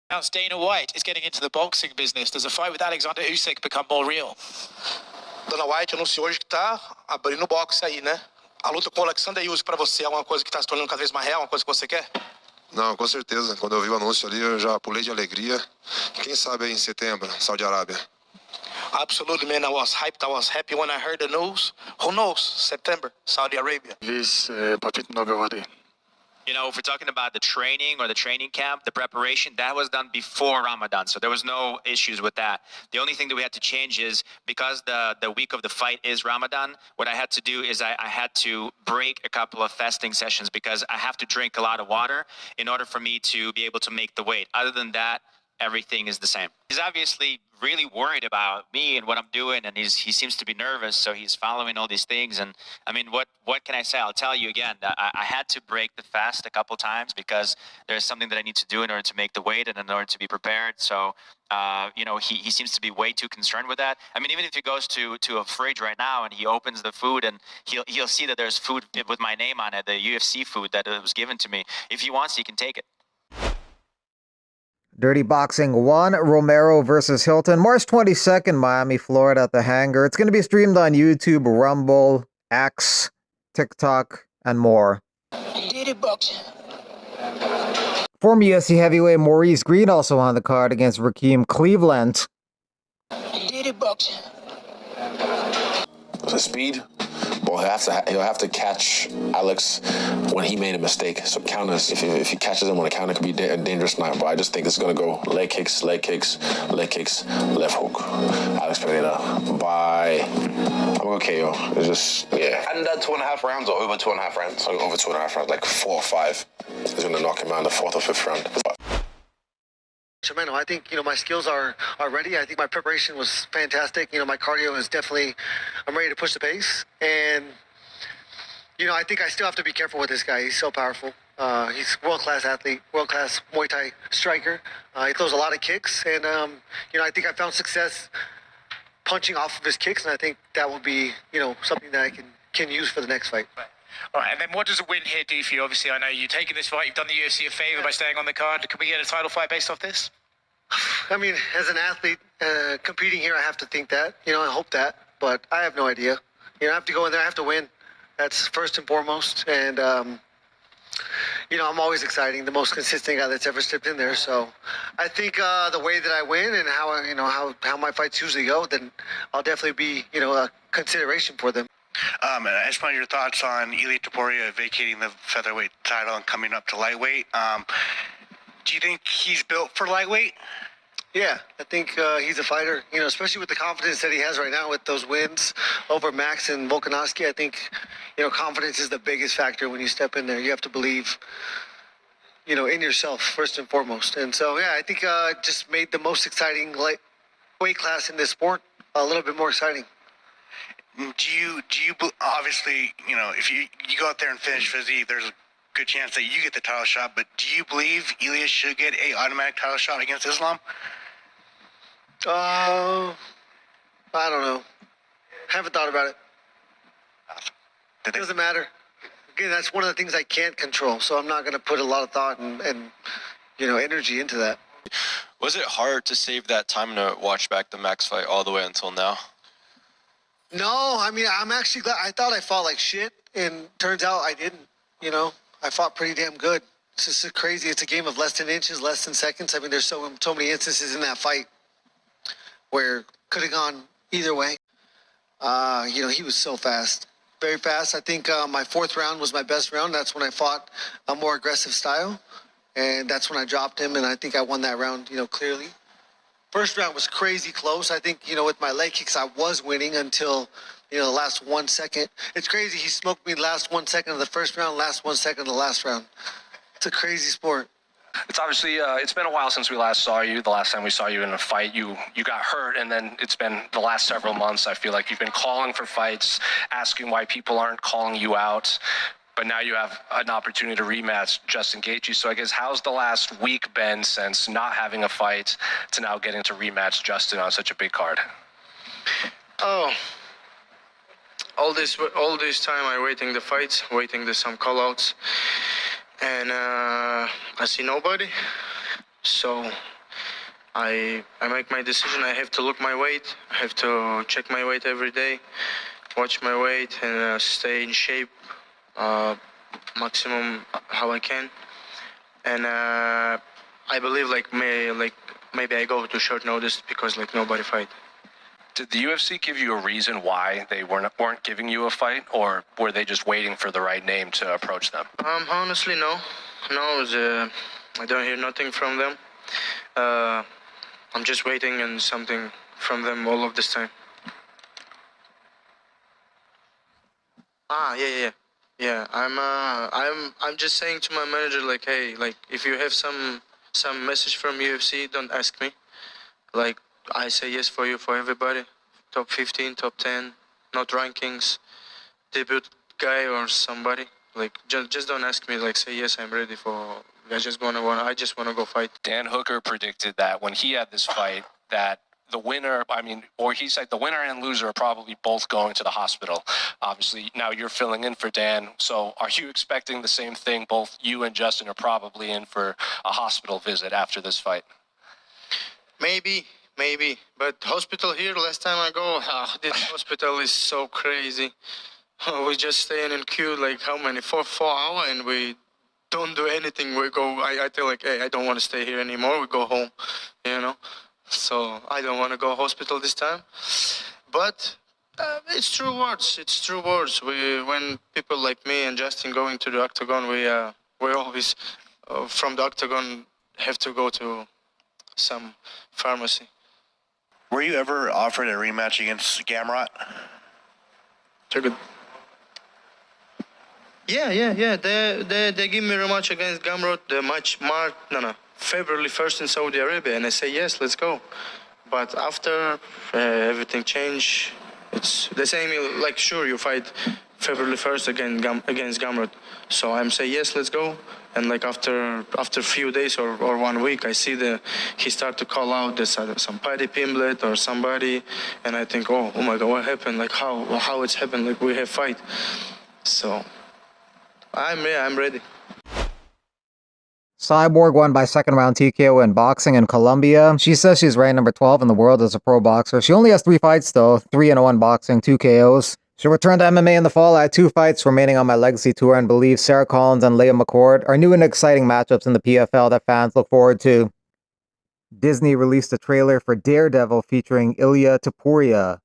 Announced Dana White is getting into the boxing business. Does a fight with Alexander Usyk become more real? Dana White anunciou hoje que tá abrindo boxe aí, né? A luta com o Alexander Usyk para você é uma coisa que está se tornando cada vez mais real, uma coisa que você quer? Não, com certeza. Quando eu vi o anúncio ali, eu já pulei de alegria. Quem sabe aí em setembro, Saudi Arábia. Absolutely, man. I was hyped. I was happy when I heard the news. Who knows? September, Saudi Arabia. Весь папит много воды. You know, if we're talking about the training or the training camp, the preparation, that was done before Ramadan. So there was no issues with that. The only thing that we had to change is because the week of the fight is Ramadan, what I had to do is I had to break a couple of fasting sessions because I have to drink a lot of water in order for me to be able to make the weight. Other than that, everything is the same. He's obviously really worried about me and what I'm doing, and he seems to be nervous, so he's following all these things. And I mean, what can I say? I'll tell you again, I had to break the fast a couple times because there's something that I need to do in order to make the weight and in order to be prepared. So, you know, he seems to be way too concerned with that. I mean, even if he goes to a fridge right now and he opens the food and he'll see that there's food with my name on it, the UFC food that was given to me. If he wants, he can take it. Dirty Boxing 1, Romero versus Hilton. March 22nd, Miami, Florida at the Hangar. It's going to be streamed on YouTube, Rumble, X, TikTok, and more. Dirty Boxing. Former UFC heavyweight Maurice Green also on the card against Rakeem Cleveland. Dirty Boxing. The speed, well, he'll have to catch Alex when he made a mistake. So counters, if he catches him on a counter, it could be a dangerous night. But I just think it's going to go leg kicks, leg kicks, leg kicks, left hook. Alex Pereira I'm going to KO. It's just, yeah. And 2.5 rounds or over 2.5 rounds? Over 2.5 rounds, like 4 or 5. He's going to knock him out in the 4th or 5th round. I think, my skills are ready. I think my preparation was fantastic. My cardio is definitely, I'm ready to push the pace. And, I think I still have to be careful with this guy. He's so powerful. He's a world-class athlete, world-class Muay Thai striker. He throws a lot of kicks. And, I think I found success punching off of his kicks. And I think that will be, something that I can use for the next fight. Right. All right, and then what does a win here do for you? Obviously, I know you've taken this fight, you've done the UFC a favour by staying on the card. Can we get a title fight based off this? I mean, as an athlete competing here, I have to think that, I hope that, but I have no idea. I have to go in there, I have to win. That's first and foremost. And, I'm always exciting, the most consistent guy that's ever stepped in there. So I think the way that I win and how my fights usually go, then I'll definitely be, a consideration for them. I just wanted your thoughts on Ilia Topuria vacating the featherweight title and coming up to lightweight. Do you think he's built for lightweight? Yeah, I think he's a fighter, especially with the confidence that he has right now with those wins over Max and Volkanovski. I think, confidence is the biggest factor when you step in there. You have to believe, in yourself first and foremost. And so, yeah, I think just made the most exciting weight class in this sport a little bit more exciting. Do you obviously, if you go out there and finish physique, there's a good chance that you get the title shot, but do you believe Ilia should get a automatic title shot against Islam? I don't know. Haven't thought about it. It doesn't matter. Again, that's one of the things I can't control, so I'm not going to put a lot of thought and energy into that. Was it hard to save that time to watch back the Max fight all the way until now? No, I mean, I'm actually glad. I thought I fought like shit, and turns out I didn't. I fought pretty damn good. It's just crazy. It's a game of less than inches, less than seconds. I mean, there's so many instances in that fight where could have gone either way. He was so fast, very fast. I think my 4th round was my best round. That's when I fought a more aggressive style, and that's when I dropped him, and I think I won that round, clearly. First round was crazy close. I think, with my leg kicks, I was winning until, the last 1 second. It's crazy. He smoked me last 1 second of the first round, last 1 second of the last round. It's a crazy sport. It's obviously, it's been a while since we last saw you. The last time we saw you in a fight, you got hurt, and then it's been the last several months. I feel like you've been calling for fights, asking why people aren't calling you out. But now you have an opportunity to rematch Justin Gaethje. So I guess how's the last week been since not having a fight to now getting to rematch Justin on such a big card? Oh, all this time I'm waiting the fights, waiting some call-outs, and I see nobody. So I make my decision. I have to look my weight. I have to check my weight every day, watch my weight, and stay in shape maximum how I can. And I believe maybe I go to short notice because nobody fight. Did the UFC give you a reason why they weren't giving you a fight, or were they just waiting for the right name to approach them? Honestly, no. I don't hear nothing from them. I'm just waiting and something from them all of this time. Yeah. I'm just saying to my manager hey, if you have some message from UFC, don't ask me. I say yes for you, for everybody. Top 15, top 10, not rankings, debut guy or somebody. Just don't ask me. Say yes, I'm ready for. I just wanna go fight. Dan Hooker predicted that when he had this fight, that the winner, or he said the winner and loser are probably both going to the hospital. Obviously, now you're filling in for Dan. So are you expecting the same thing? Both you and Justin are probably in for a hospital visit after this fight. Maybe. But hospital here, last time I go, this hospital is so crazy. We just staying in queue how many? 4 hours, and we don't do anything. We go, I tell hey, I don't want to stay here anymore. We go home, So I don't want to go hospital this time. But it's true words. When people like me and Justin going to the octagon, we always from the octagon have to go to some pharmacy. Were you ever offered a rematch against Gamrot? Yeah. They give me a rematch against Gamrot. The match February 1st in Saudi Arabia, and I say yes, let's go. But after everything changed, it's the same. Sure, you fight February 1st against Gamrot. So I'm say yes, let's go. And after a few days or 1 week, I see he start to call out some Paddy Pimblett or somebody, and I think, oh my God, what happened? How it's happened? We have fight. So I'm ready. Cyborg won by second round TKO in boxing in Colombia. She says she's ranked number 12 in the world as a pro boxer. She only has 3 fights though, 3-0 boxing, 2 KOs. She'll return to MMA in the fall. I had 2 fights remaining on my legacy tour and believe Sarah Collins and Leah McCord are new and exciting matchups in the PFL that fans look forward to. Disney released a trailer for Daredevil featuring Ilya Taporia.